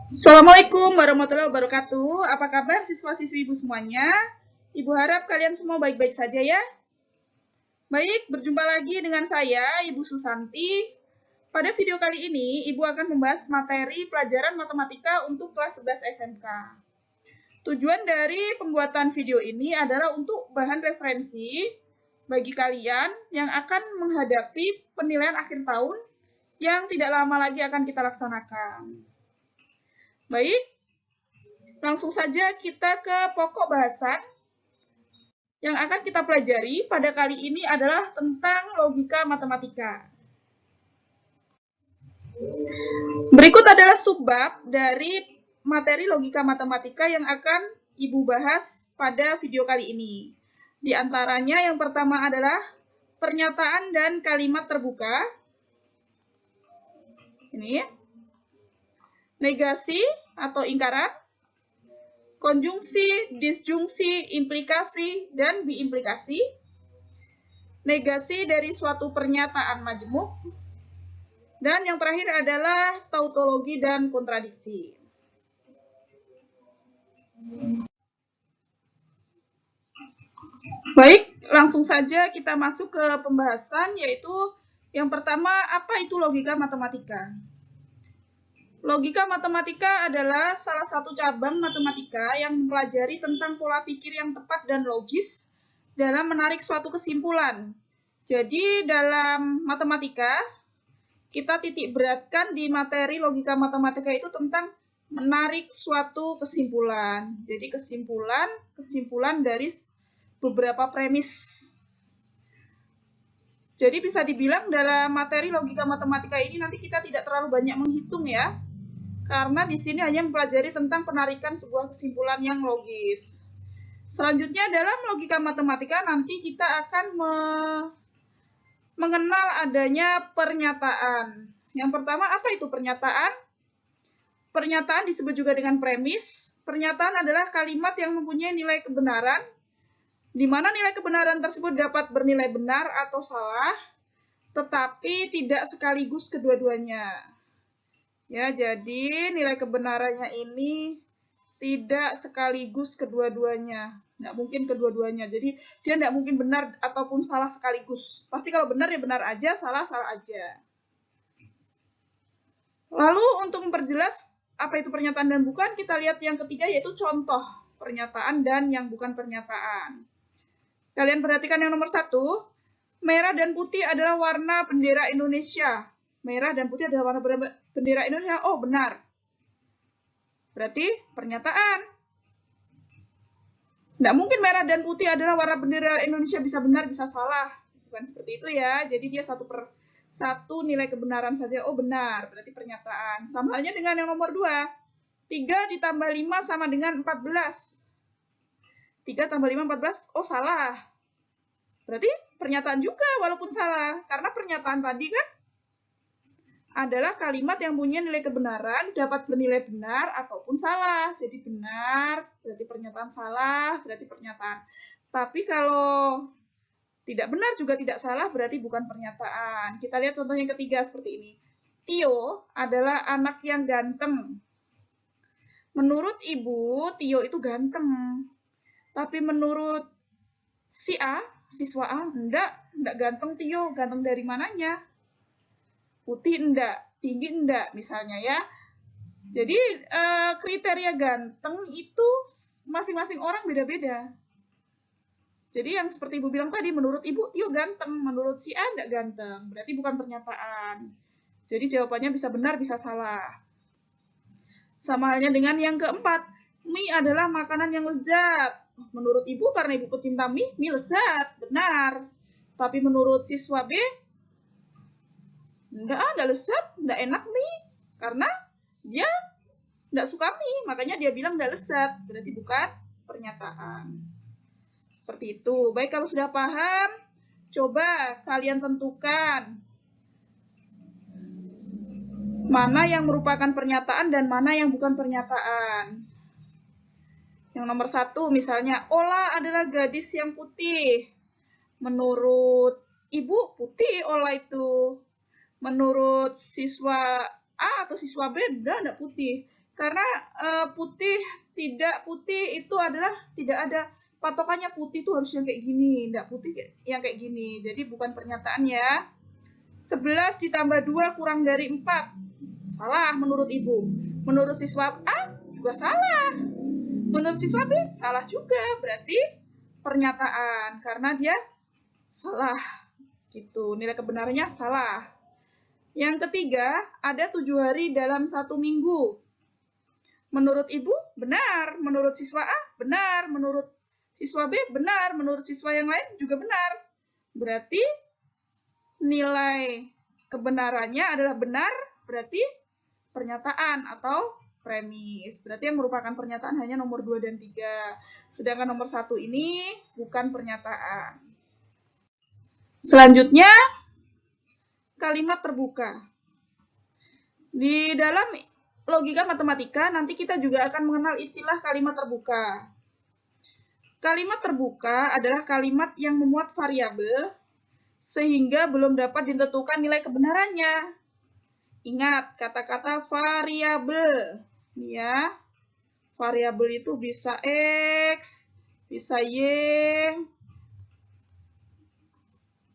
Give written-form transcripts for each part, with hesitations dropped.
Assalamualaikum warahmatullahi wabarakatuh. Apa kabar siswa-siswi Ibu semuanya? Ibu harap kalian semua baik-baik saja ya. Baik, berjumpa lagi dengan saya, Ibu Susanti. Pada video kali ini, Ibu akan membahas materi pelajaran matematika untuk kelas 11 SMK. Tujuan dari pembuatan video ini adalah untuk bahan referensi bagi kalian yang akan menghadapi penilaian akhir tahun yang tidak lama lagi akan kita laksanakan. Baik, langsung saja kita ke pokok bahasan. Yang akan kita pelajari pada kali ini adalah tentang logika matematika. Berikut adalah subbab dari materi logika matematika yang akan Ibu bahas pada video kali ini. Di antaranya yang pertama adalah pernyataan dan kalimat terbuka. Ini. Negasi atau ingkaran. Konjungsi, disjungsi, implikasi, dan biimplikasi. Negasi dari suatu pernyataan majemuk. Dan yang terakhir adalah tautologi dan kontradiksi. Baik, langsung saja kita masuk ke pembahasan, yaitu yang pertama, apa itu logika matematika? Logika matematika adalah salah satu cabang matematika yang mempelajari tentang pola pikir yang tepat dan logis dalam menarik suatu kesimpulan. Jadi dalam matematika, kita titik beratkan di materi logika matematika itu tentang menarik suatu kesimpulan. Jadi kesimpulan dari beberapa premis. Jadi bisa dibilang dalam materi logika matematika ini nanti kita tidak terlalu banyak menghitung ya. Karena di sini hanya mempelajari tentang penarikan sebuah kesimpulan yang logis. Selanjutnya dalam logika matematika nanti kita akan mengenal adanya pernyataan. Yang pertama, apa itu pernyataan? Pernyataan disebut juga dengan premis. Pernyataan adalah kalimat yang mempunyai nilai kebenaran, di mana nilai kebenaran tersebut dapat bernilai benar atau salah, tetapi tidak sekaligus kedua-duanya. Ya, jadi nilai kebenarannya ini tidak sekaligus kedua-duanya. Nggak mungkin kedua-duanya. Jadi dia nggak mungkin benar ataupun salah sekaligus. Pasti kalau benar ya benar aja, salah aja. Lalu untuk memperjelas apa itu pernyataan dan bukan, kita lihat yang ketiga yaitu contoh pernyataan dan yang bukan pernyataan. Kalian perhatikan yang nomor 1, merah dan putih adalah warna bendera Indonesia. Merah dan putih adalah warna bendera Indonesia. Oh, benar. Berarti pernyataan. Nggak mungkin merah dan putih adalah warna bendera Indonesia bisa benar, bisa salah. Bukan seperti itu ya. Jadi dia satu nilai kebenaran saja. Oh, benar. Berarti pernyataan. Sama halnya dengan yang nomor 2. 3 ditambah 5 sama dengan 14. 3 tambah 5, 14. Oh, salah. Berarti pernyataan juga walaupun salah. Karena pernyataan tadi kan adalah kalimat yang punya nilai kebenaran, dapat bernilai benar ataupun salah. Jadi benar, berarti pernyataan, salah, berarti pernyataan. Tapi kalau tidak benar juga tidak salah, berarti bukan pernyataan. Kita lihat contoh yang ketiga seperti ini. Tio adalah anak yang ganteng. Menurut ibu, Tio itu ganteng. Tapi menurut si A, siswa A, enggak ganteng Tio. Ganteng dari mananya? Putih enggak, tinggi enggak, misalnya ya. Jadi kriteria ganteng itu masing-masing orang beda-beda. Jadi yang seperti ibu bilang tadi, menurut ibu Tio ganteng, menurut si A enggak ganteng, berarti bukan pernyataan. Jadi jawabannya bisa benar, bisa salah. Sama halnya dengan yang keempat, mie adalah makanan yang lezat. Menurut ibu, karena ibu pecinta mie lezat, benar. Tapi menurut siswa B, enggak lezat, enggak enak mie. Karena dia enggak suka mie, makanya dia bilang enggak lezat. Berarti bukan pernyataan. Seperti itu. Baik, kalau sudah paham, coba kalian tentukan mana yang merupakan pernyataan dan mana yang bukan pernyataan. Yang nomor 1 misalnya, Ola adalah gadis yang putih. Menurut ibu putih Ola itu. Menurut siswa A atau siswa B enggak putih. Karena putih, tidak putih itu adalah tidak ada patokannya putih itu harus yang kayak gini, tidak putih yang kayak gini. Jadi bukan pernyataan ya. 11 ditambah 2 kurang dari 4. Salah menurut Ibu. Menurut siswa A juga salah. Menurut siswa B salah juga. Berarti pernyataan karena dia salah. Gitu. Nilai kebenarannya salah. Yang ketiga, ada 7 hari dalam 1 minggu. Menurut Ibu, benar. Menurut siswa A, benar. Menurut siswa B, benar. Menurut siswa yang lain juga benar. Berarti nilai kebenarannya adalah benar, berarti pernyataan atau premis. Berarti yang merupakan pernyataan hanya nomor 2 dan 3. Sedangkan nomor 1 ini bukan pernyataan. Selanjutnya, kalimat terbuka. Di dalam logika matematika, nanti kita juga akan mengenal istilah kalimat terbuka. Kalimat terbuka adalah kalimat yang memuat variabel sehingga belum dapat ditentukan nilai kebenarannya. Ingat, kata-kata variabel. Ya, variabel itu bisa X, bisa Y,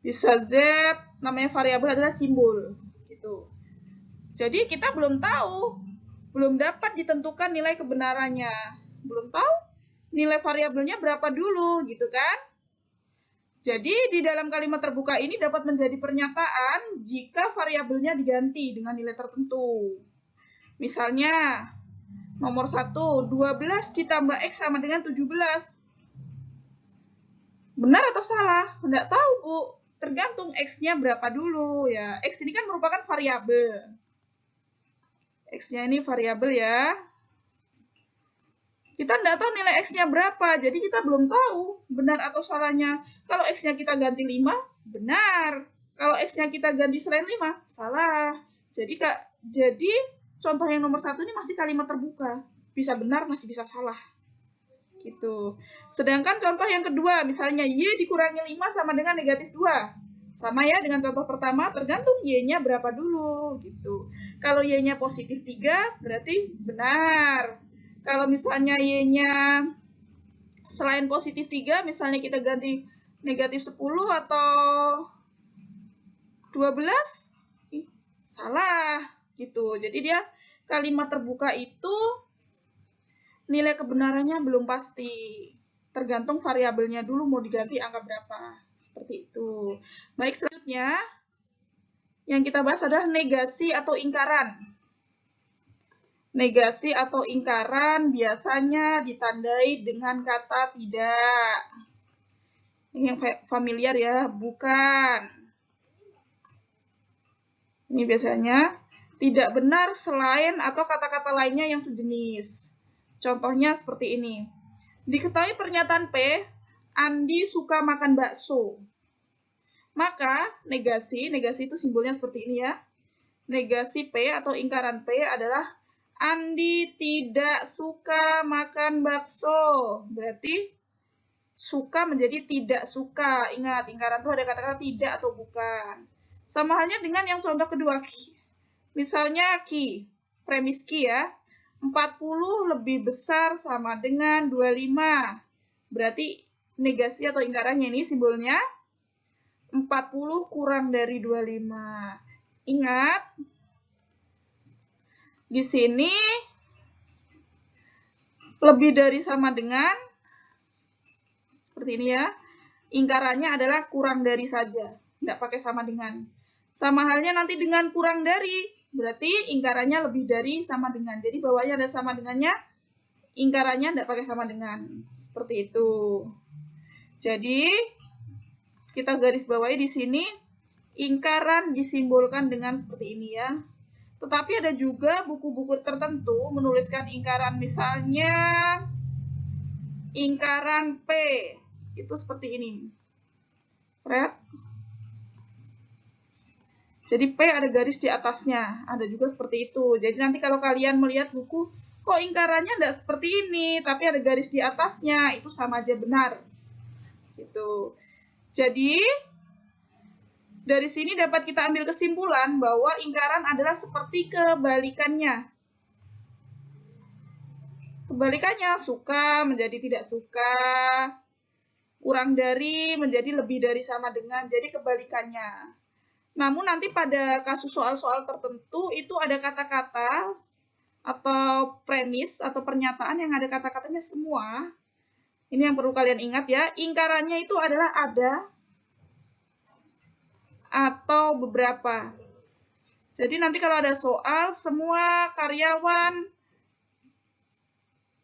bisa Z. Namanya variabel adalah simbol. Gitu. Jadi kita belum tahu, belum dapat ditentukan nilai kebenarannya. Belum tahu nilai variabelnya berapa dulu, gitu kan? Jadi di dalam kalimat terbuka ini dapat menjadi pernyataan jika variabelnya diganti dengan nilai tertentu. Misalnya, nomor 1, 12 ditambah X sama dengan 17. Benar atau salah? Tidak tahu, Bu. Tergantung X-nya berapa dulu. Ya, X ini kan merupakan variabel. X-nya ini variabel ya. Kita tidak tahu nilai X-nya berapa, jadi kita belum tahu benar atau salahnya. Kalau X-nya kita ganti 5, benar. Kalau X-nya kita ganti selain 5, salah. Jadi contoh yang nomor 1 ini masih kalimat terbuka. Bisa benar, masih bisa salah. Gitu. Sedangkan contoh yang kedua, misalnya Y dikurangi 5 sama dengan negatif 2. Sama ya dengan contoh pertama, tergantung Y-nya berapa dulu. Gitu. Kalau Y-nya positif 3, berarti benar. Kalau misalnya Y-nya selain positif 3, misalnya kita ganti negatif 10 atau 12, salah. Gitu. Jadi dia kalimat terbuka itu nilai kebenarannya belum pasti. Tergantung variabelnya dulu mau diganti angka berapa. Seperti itu. Baik, selanjutnya yang kita bahas adalah negasi atau ingkaran. Negasi atau ingkaran biasanya ditandai dengan kata tidak. Ini yang familiar ya, bukan. Ini biasanya tidak benar selain atau kata-kata lainnya yang sejenis. Contohnya seperti ini. Diketahui pernyataan P, Andi suka makan bakso. Maka negasi itu simbolnya seperti ini ya. Negasi P atau ingkaran P adalah Andi tidak suka makan bakso. Berarti suka menjadi tidak suka. Ingat, ingkaran itu ada kata-kata tidak atau bukan. Sama halnya dengan yang contoh kedua. Misalnya premis ya. 40 lebih besar sama dengan 25. Berarti negasi atau ingkarannya ini simbolnya 40 kurang dari 25. Ingat, di sini lebih dari sama dengan, seperti ini ya, ingkarannya adalah kurang dari saja, tidak pakai sama dengan. Sama halnya nanti dengan kurang dari, berarti ingkarannya lebih dari sama dengan. Jadi bawahnya ada sama dengannya, ingkarannya tidak pakai sama dengan. Seperti itu. Jadi kita garis bawahi di sini, ingkaran disimbolkan dengan seperti ini ya. Tetapi ada juga buku-buku tertentu menuliskan ingkaran, misalnya ingkaran P. Itu seperti ini. Fred. Jadi P ada garis di atasnya. Ada juga seperti itu. Jadi nanti kalau kalian melihat buku, kok ingkarannya tidak seperti ini, tapi ada garis di atasnya, itu sama aja benar. Gitu. Jadi, dari sini dapat kita ambil kesimpulan bahwa ingkaran adalah seperti kebalikannya. Kebalikannya, suka menjadi tidak suka, kurang dari menjadi lebih dari sama dengan, jadi kebalikannya. Namun nanti pada kasus soal-soal tertentu itu ada kata-kata atau premis atau pernyataan yang ada kata-katanya semua. Ini yang perlu kalian ingat ya, ingkarannya itu adalah ada atau beberapa. Jadi nanti kalau ada soal, semua karyawan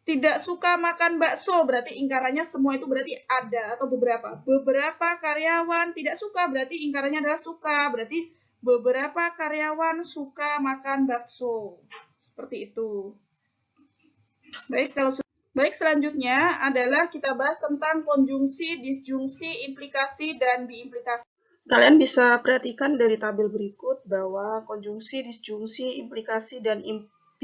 tidak suka makan bakso, berarti ingkarannya semua itu berarti ada atau beberapa. Beberapa karyawan tidak suka, berarti ingkarannya adalah suka, berarti beberapa karyawan suka makan bakso. Seperti itu. Baik, selanjutnya adalah kita bahas tentang konjungsi, disjungsi, implikasi, dan biimplikasi. Kalian bisa perhatikan dari tabel berikut bahwa konjungsi, disjungsi, implikasi, dan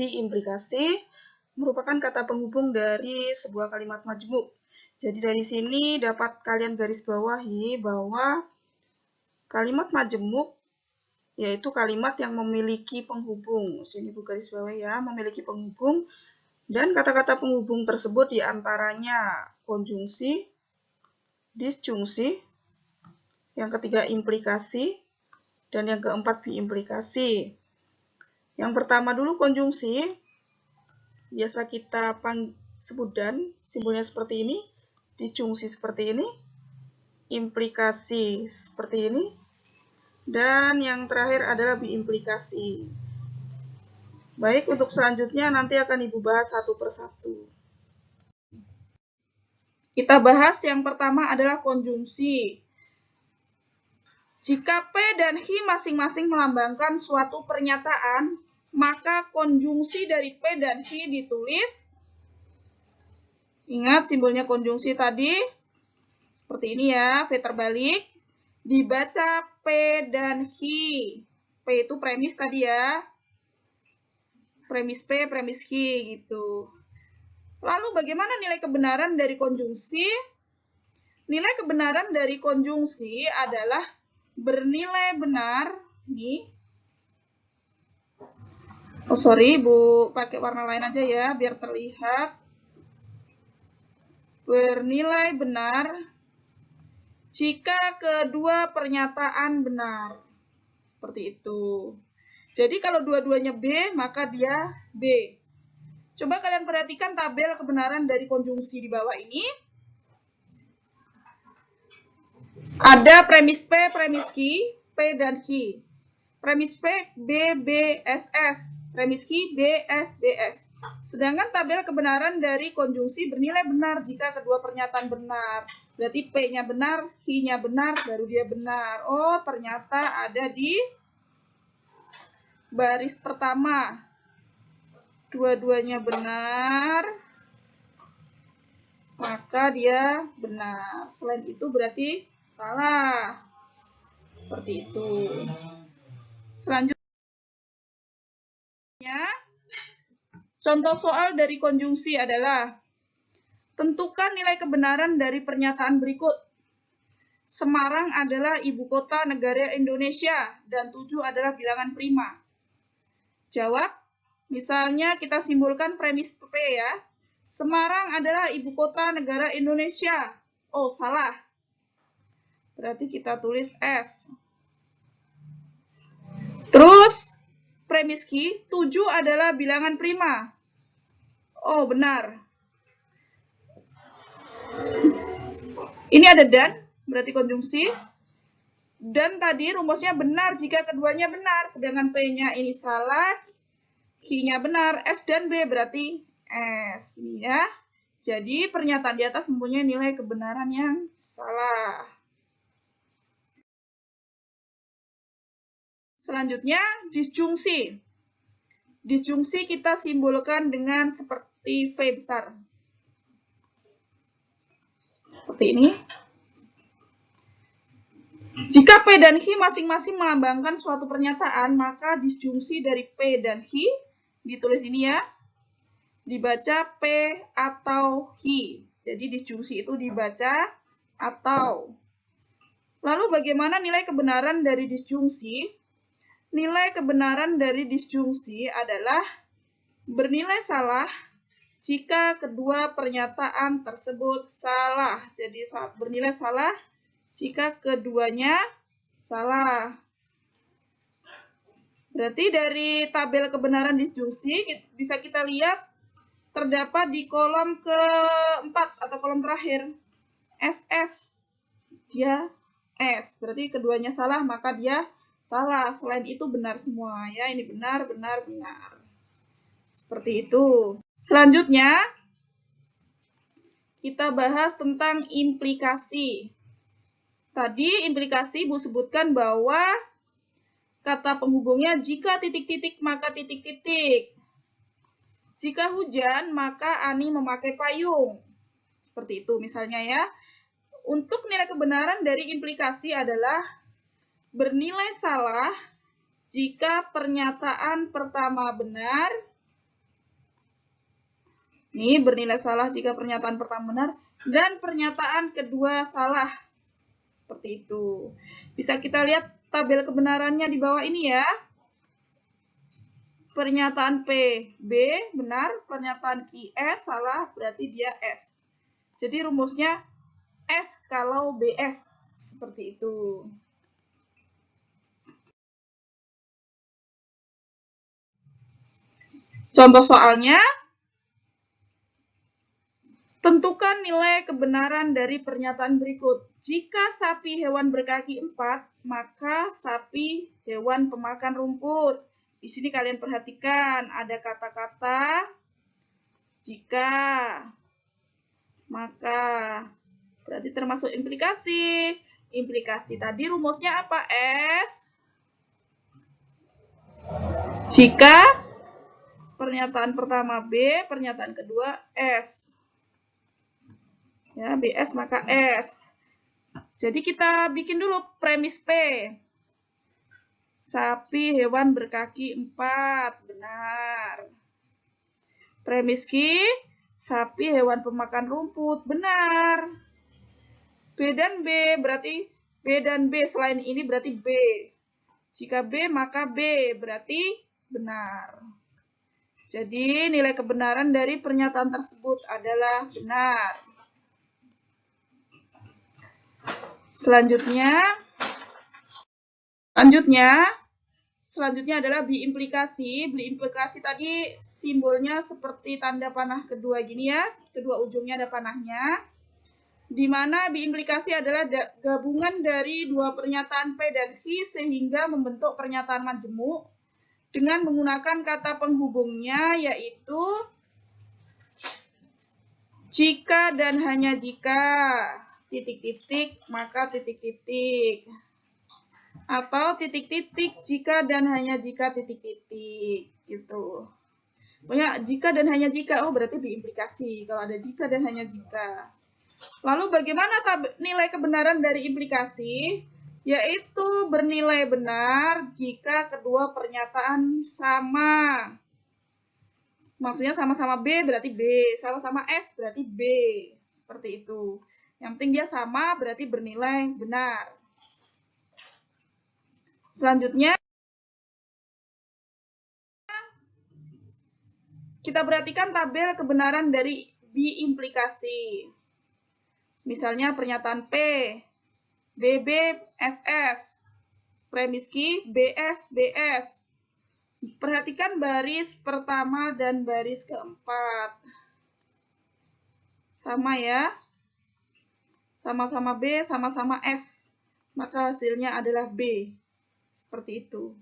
biimplikasi merupakan kata penghubung dari sebuah kalimat majmuk. Jadi dari sini dapat kalian garis bawahi bahwa kalimat majmuk yaitu kalimat yang memiliki penghubung. Sini Bu garis bawahi ya, memiliki penghubung. Dan kata-kata penghubung tersebut diantaranya konjungsi, disjungsi, yang ketiga implikasi, dan yang keempat biimplikasi. Yang pertama dulu konjungsi, biasa kita sebut dan, simbolnya seperti ini, disjungsi seperti ini, implikasi seperti ini, dan yang terakhir adalah biimplikasi. Baik, untuk selanjutnya nanti akan Ibu bahas satu persatu. Kita bahas yang pertama adalah konjungsi. Jika P dan Hi masing-masing melambangkan suatu pernyataan, maka konjungsi dari P dan Hi ditulis. Ingat simbolnya konjungsi tadi, seperti ini ya, V terbalik. Dibaca P dan Hi. P itu premis tadi ya. Premis P, premis Hi gitu. Lalu bagaimana nilai kebenaran dari konjungsi? Nilai kebenaran dari konjungsi adalah bernilai benar, nih. Oh sorry, Bu, pakai warna lain aja ya, biar terlihat. Bernilai benar jika kedua pernyataan benar. Seperti itu. Jadi kalau dua-duanya B, maka dia B. Coba kalian perhatikan tabel kebenaran dari konjungsi di bawah ini. Ada premis P, premis Hi, P dan Hi. Premis P, B, B, S, S. Premis Hi, B, S, B, S. Sedangkan tabel kebenaran dari konjungsi bernilai benar jika kedua pernyataan benar. Berarti P-nya benar, Hi-nya benar, baru dia benar. Oh, ternyata ada di baris pertama. Dua-duanya benar, maka dia benar. Selain itu berarti salah. Seperti itu. Selanjutnya, contoh soal dari konjungsi adalah tentukan nilai kebenaran dari pernyataan berikut. Semarang adalah ibu kota negara Indonesia dan 7 adalah bilangan prima. Jawab, misalnya kita simbolkan premis P ya. Semarang adalah ibu kota negara Indonesia. Oh, salah. Berarti kita tulis S. Terus, premis Q, 7 adalah bilangan prima. Oh, benar. Ini ada dan, berarti konjungsi. Dan tadi rumusnya benar jika keduanya benar. Sedangkan P-nya ini salah, Q-nya benar, S dan B berarti S. Ini ya. Jadi, pernyataan di atas mempunyai nilai kebenaran yang salah. Selanjutnya, disjungsi. Disjungsi kita simbolkan dengan seperti V besar. Seperti ini. Jika P dan Hi masing-masing melambangkan suatu pernyataan, maka disjungsi dari P dan Hi, ditulis ini ya, dibaca P atau Hi. Jadi disjungsi itu dibaca atau. Lalu bagaimana nilai kebenaran dari disjungsi? Nilai kebenaran dari disjungsi adalah bernilai salah jika kedua pernyataan tersebut salah. Jadi bernilai salah jika keduanya salah. Berarti dari tabel kebenaran disjungsi bisa kita lihat terdapat di kolom keempat atau kolom terakhir. SS. Dia S. Berarti keduanya salah, maka dia salah. Selain itu benar semua ya. Ini benar, benar, benar. Seperti itu. Selanjutnya, kita bahas tentang implikasi. Tadi implikasi Ibu sebutkan bahwa kata penghubungnya jika titik-titik maka titik-titik. Jika hujan maka Ani memakai payung. Seperti itu misalnya ya. Untuk nilai kebenaran dari implikasi adalah bernilai salah jika pernyataan pertama benar. Ini bernilai salah jika pernyataan pertama benar dan pernyataan kedua salah. Seperti itu. Bisa kita lihat tabel kebenarannya di bawah ini ya. Pernyataan P, B benar, pernyataan Q, S salah, berarti dia S. Jadi rumusnya S kalau BS. Seperti itu. Contoh soalnya, tentukan nilai kebenaran dari pernyataan berikut. Jika sapi hewan berkaki 4, maka sapi hewan pemakan rumput. Di sini kalian perhatikan ada kata-kata jika, maka. Berarti termasuk implikasi. Implikasi tadi rumusnya apa? S. Jika pernyataan pertama B, pernyataan kedua S. Ya, BS maka S. Jadi kita bikin dulu premis P. Sapi hewan berkaki 4, benar. Premis Q, sapi hewan pemakan rumput, benar. B dan B, berarti B dan B selain ini berarti B. Jika B maka B, berarti benar. Jadi nilai kebenaran dari pernyataan tersebut adalah benar. Selanjutnya adalah biimplikasi. Biimplikasi tadi simbolnya seperti tanda panah kedua gini ya. Kedua ujungnya ada panahnya. Di mana biimplikasi adalah gabungan dari dua pernyataan P dan Q sehingga membentuk pernyataan majemuk dengan menggunakan kata penghubungnya yaitu jika dan hanya jika, titik-titik, maka titik-titik. Atau titik-titik jika dan hanya jika titik-titik gitu. Pokoknya jika dan hanya jika, oh berarti biimplikasi kalau ada jika dan hanya jika. Lalu bagaimana nilai kebenaran dari implikasi? Yaitu bernilai benar jika kedua pernyataan sama. Maksudnya sama-sama B berarti B, sama-sama S berarti B. Seperti itu. Yang penting dia sama berarti bernilai benar. Selanjutnya, kita perhatikan tabel kebenaran dari biimplikasi. Misalnya pernyataan P, BB, SS. Premis Q, BS, BS. Perhatikan baris pertama dan baris keempat. Sama ya. Sama-sama B, sama-sama S. Maka hasilnya adalah B. Seperti itu.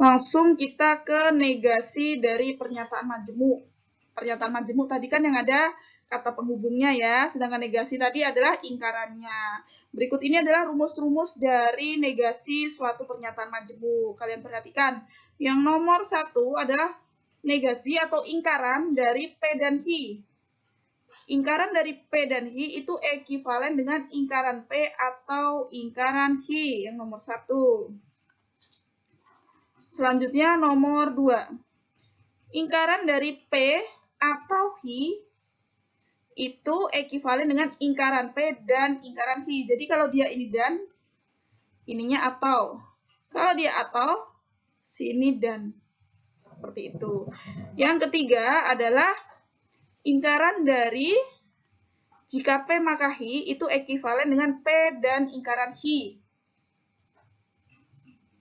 Langsung kita ke negasi dari pernyataan majemuk. Pernyataan majemuk tadi kan yang ada kata penghubungnya ya, sedangkan negasi tadi adalah ingkarannya. Berikut ini adalah rumus-rumus dari negasi suatu pernyataan majemuk. Kalian perhatikan, yang nomor 1 adalah negasi atau ingkaran dari P dan Q. Ingkaran dari P dan Q itu ekuivalen dengan ingkaran P atau ingkaran Q, yang nomor 1. Selanjutnya nomor 2. Ingkaran dari P atau Q itu ekuivalen dengan ingkaran P dan ingkaran Q. Jadi kalau dia ini dan, ininya atau. Kalau dia atau, sini dan. Seperti itu. Yang ketiga adalah ingkaran dari jika P maka Hi itu ekuivalen dengan P dan ingkaran Hi.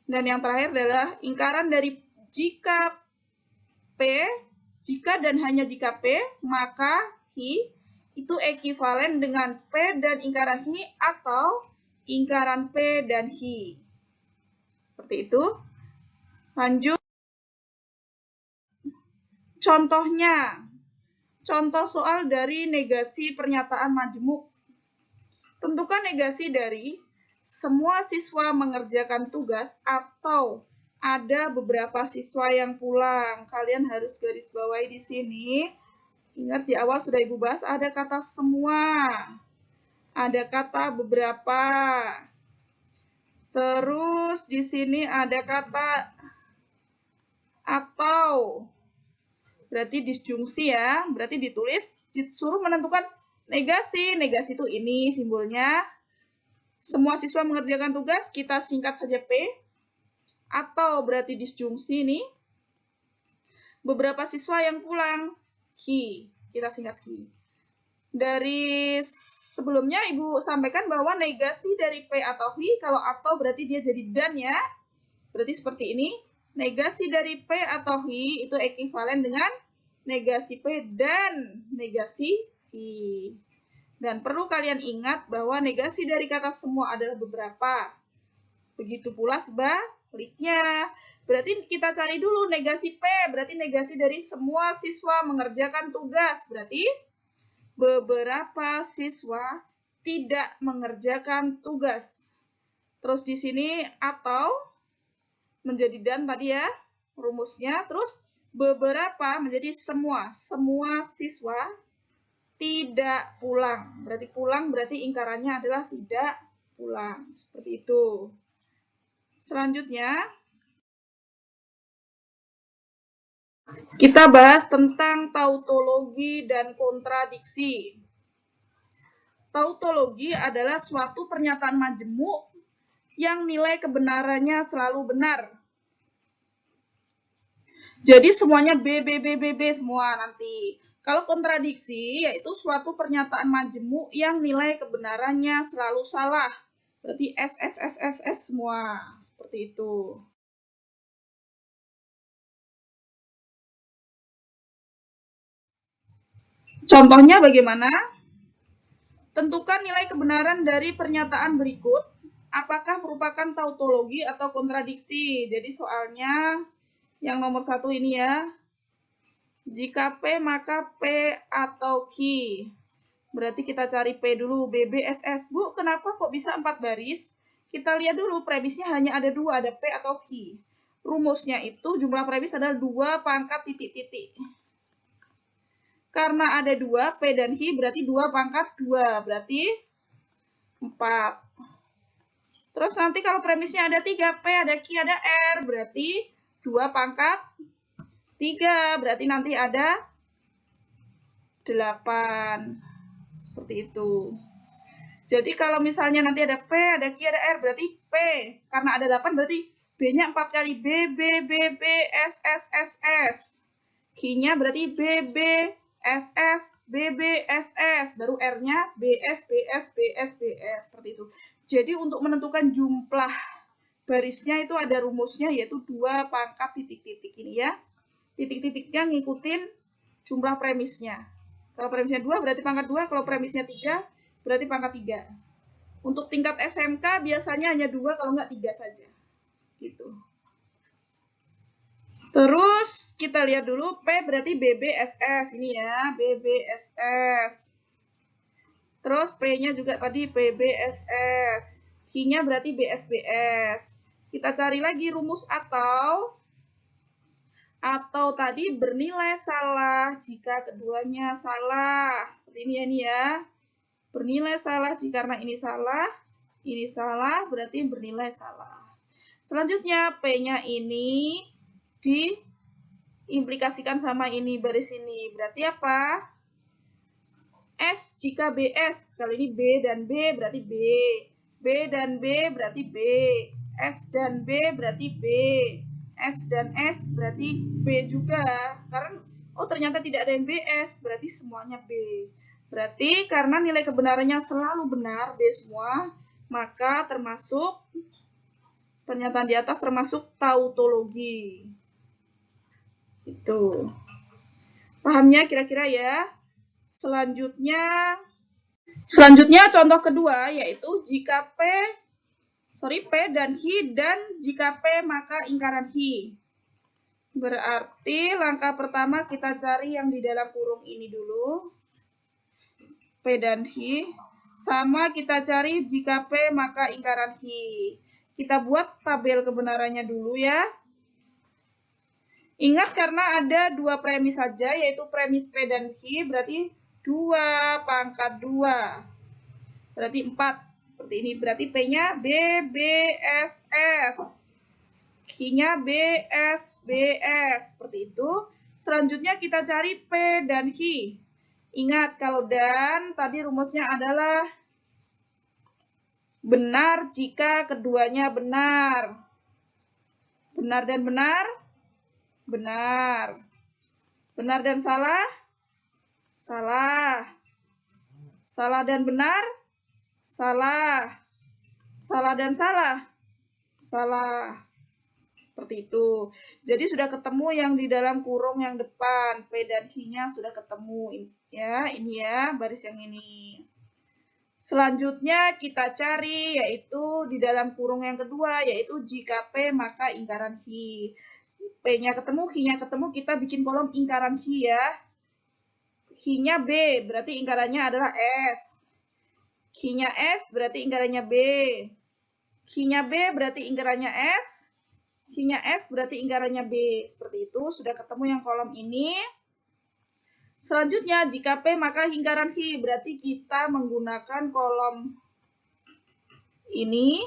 Dan yang terakhir adalah ingkaran dari jika P, jika dan hanya jika P, maka Hi itu ekuivalen dengan P dan ingkaran Hi atau ingkaran P dan Hi. Seperti itu. Lanjut. Contohnya. Contoh soal dari negasi pernyataan majemuk. Tentukan negasi dari semua siswa mengerjakan tugas atau ada beberapa siswa yang pulang. Kalian harus garis bawahi di sini. Ingat di awal sudah Ibu bahas ada kata semua. Ada kata beberapa. Terus di sini ada kata atau. Berarti disjungsi ya, berarti ditulis, disuruh menentukan negasi. Negasi itu ini simbolnya. Semua siswa mengerjakan tugas, kita singkat saja P. Atau berarti disjungsi ini. Beberapa siswa yang pulang, Hi. Kita singkat Hi. Dari sebelumnya Ibu sampaikan bahwa negasi dari P atau Hi, kalau atau berarti dia jadi dan ya. Berarti seperti ini. Negasi dari P atau Hi itu ekuivalen dengan negasi P dan negasi Hi. Dan perlu kalian ingat bahwa negasi dari kata semua adalah beberapa. Begitu pula sebaliknya. Berarti kita cari dulu negasi P, berarti negasi dari semua siswa mengerjakan tugas. Berarti beberapa siswa tidak mengerjakan tugas. Terus di sini atau menjadi dan tadi ya rumusnya. Terus beberapa menjadi semua. Semua siswa tidak pulang. Berarti pulang berarti ingkarannya adalah tidak pulang. Seperti itu. Selanjutnya kita bahas tentang tautologi dan kontradiksi. Tautologi adalah suatu pernyataan majemuk yang nilai kebenarannya selalu benar. Jadi semuanya B semua nanti. Kalau kontradiksi, yaitu suatu pernyataan majemuk yang nilai kebenarannya selalu salah. Berarti S semua. Seperti itu. Contohnya bagaimana? Tentukan nilai kebenaran dari pernyataan berikut. Apakah merupakan tautologi atau kontradiksi? Jadi soalnya yang nomor 1 ini ya. Jika P maka P atau Q. Berarti kita cari P dulu. BBSS. Bu, kenapa kok bisa 4 baris? Kita lihat dulu premisnya hanya ada 2. Ada P atau Q. Rumusnya itu jumlah premis adalah 2 pangkat titik-titik. Karena ada 2, P dan Q berarti 2 pangkat 2. Berarti 4. Terus nanti kalau premisnya ada 3, P, ada Q, ada R. Berarti 2 pangkat 3. Berarti nanti ada 8. Seperti itu. Jadi kalau misalnya nanti ada P, ada Q, ada R. Berarti P. Karena ada 8 berarti B-nya 4 kali. B, S, S. Q-nya berarti B, S, B, S. Baru R-nya BS. Seperti itu. Jadi untuk menentukan jumlah barisnya itu ada rumusnya yaitu 2 pangkat titik-titik ini ya. Titik-titiknya ngikutin jumlah premisnya. Kalau premisnya 2 berarti pangkat 2, kalau premisnya 3 berarti pangkat 3. Untuk tingkat SMK biasanya hanya 2 kalau enggak 3 saja. Gitu. Terus kita lihat dulu P berarti BBSS ini ya, BBSS. Terus P-nya juga tadi PBSS. Q-nya berarti BSBS. Kita cari lagi rumus atau tadi bernilai salah jika keduanya salah. Seperti ini ya. Bernilai salah jika karena ini salah, berarti bernilai salah. Selanjutnya P-nya ini diimplikasikan sama ini baris ini. Berarti apa? S jika BS. Kali ini B dan B berarti B. B dan B berarti B. S dan B berarti B. S dan S berarti B juga. Karena oh ternyata tidak ada yang BS, berarti semuanya B. Berarti karena nilai kebenarannya selalu benar, B semua, maka termasuk pernyataan di atas termasuk tautologi. Itu. Pahamnya kira-kira ya? Selanjutnya contoh kedua yaitu jika P dan Hi dan jika P maka ingkaran Hi. Berarti langkah pertama kita cari yang di dalam kurung ini dulu. P dan Hi. Sama kita cari jika P maka ingkaran Hi. Kita buat tabel kebenarannya dulu ya. Ingat karena ada dua premis saja, yaitu premis P dan Q, berarti 2 pangkat 2. Berarti 4. Seperti ini. Berarti P-nya B, B, S, S. Q-nya B, S, B, S. Seperti itu. Selanjutnya kita cari P dan Q. Ingat, kalau dan, tadi rumusnya adalah benar jika keduanya benar. Benar dan benar. Benar. Benar dan salah? Salah. Salah dan benar? Salah. Salah dan salah? Salah. Seperti itu. Jadi sudah ketemu yang di dalam kurung yang depan. P dan Q-nya sudah ketemu. Ya, ini ya, baris yang ini. Selanjutnya kita cari yaitu di dalam kurung yang kedua, yaitu jika P maka ingkaran Q. P-nya ketemu, Q-nya ketemu, kita bikin kolom ingkaran Q ya. Q-nya B, berarti ingkarannya adalah S. Q-nya S, berarti ingkarannya B. Q-nya B, berarti ingkarannya S. Q-nya S, berarti ingkarannya B. Seperti itu, sudah ketemu yang kolom ini. Selanjutnya, jika P maka ingkaran Q, berarti kita menggunakan kolom ini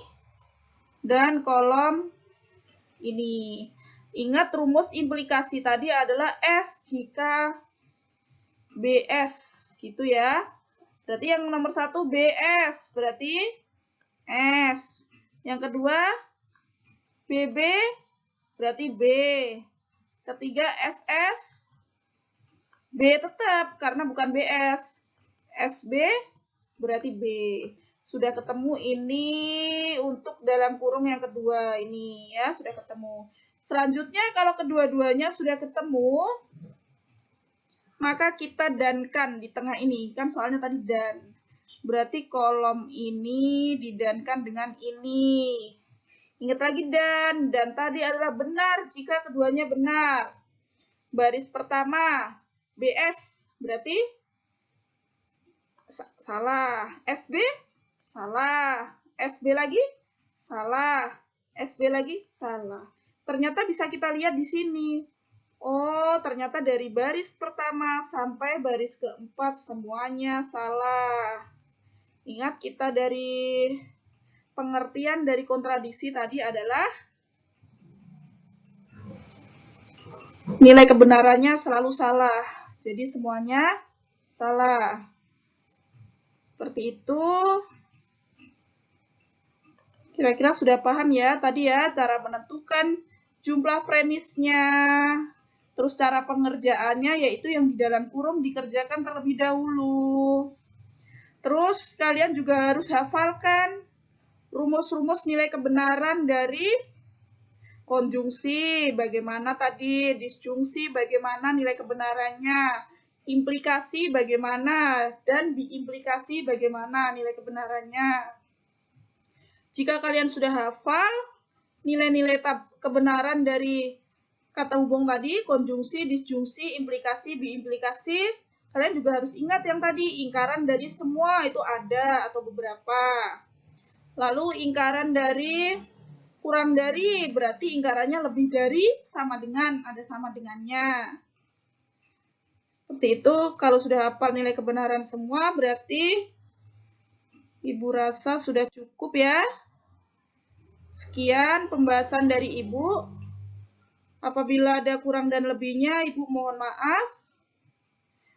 dan kolom ini. Ingat rumus implikasi tadi adalah S jika BS, gitu ya. Berarti yang nomor 1 BS, berarti S. Yang kedua BB, berarti B. Ketiga SS, B tetap, karena bukan BS. SB, berarti B. Sudah ketemu ini untuk dalam kurung yang kedua ini ya, sudah ketemu. Selanjutnya kalau kedua-duanya sudah ketemu, maka kita dankan di tengah ini. Kan soalnya tadi dan. Berarti kolom ini didankan dengan ini. Ingat lagi dan. Dan tadi adalah benar jika keduanya benar. Baris pertama, BS. Berarti salah. SB, salah. SB lagi, salah. SB lagi, salah. Ternyata bisa kita lihat di sini. Oh, ternyata dari baris pertama sampai baris keempat semuanya salah. Ingat kita dari pengertian dari kontradiksi tadi adalah nilai kebenarannya selalu salah. Jadi semuanya salah. Seperti itu. Kira-kira sudah paham ya tadi ya cara menentukan jumlah premisnya. Terus cara pengerjaannya yaitu yang di dalam kurung dikerjakan terlebih dahulu. Terus kalian juga harus hafalkan rumus-rumus nilai kebenaran dari konjungsi, bagaimana tadi, disjungsi, bagaimana nilai kebenarannya, implikasi bagaimana, dan diimplikasi bagaimana nilai kebenarannya. Jika kalian sudah hafal nilai-nilai kebenaran dari kata hubung tadi, konjungsi, disjungsi, implikasi, biimplikasi, kalian juga harus ingat yang tadi, ingkaran dari semua itu ada atau beberapa. Lalu ingkaran dari kurang dari, berarti ingkarannya lebih dari, sama dengan, ada sama dengannya. Seperti itu, kalau sudah hafal nilai kebenaran semua, berarti Ibu rasa sudah cukup ya. Sekian pembahasan dari Ibu. Apabila ada kurang dan lebihnya, Ibu mohon maaf.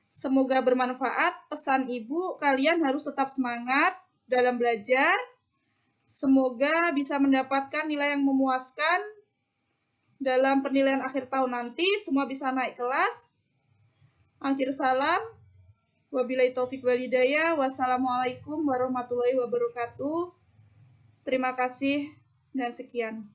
Semoga bermanfaat. Pesan Ibu, kalian harus tetap semangat dalam belajar. Semoga bisa mendapatkan nilai yang memuaskan. dalam penilaian akhir tahun nanti semua bisa naik kelas. Akhir salam. Wabillahi taufik wal hidayah. Wassalamualaikum warahmatullahi wabarakatuh. Terima kasih dan sekian.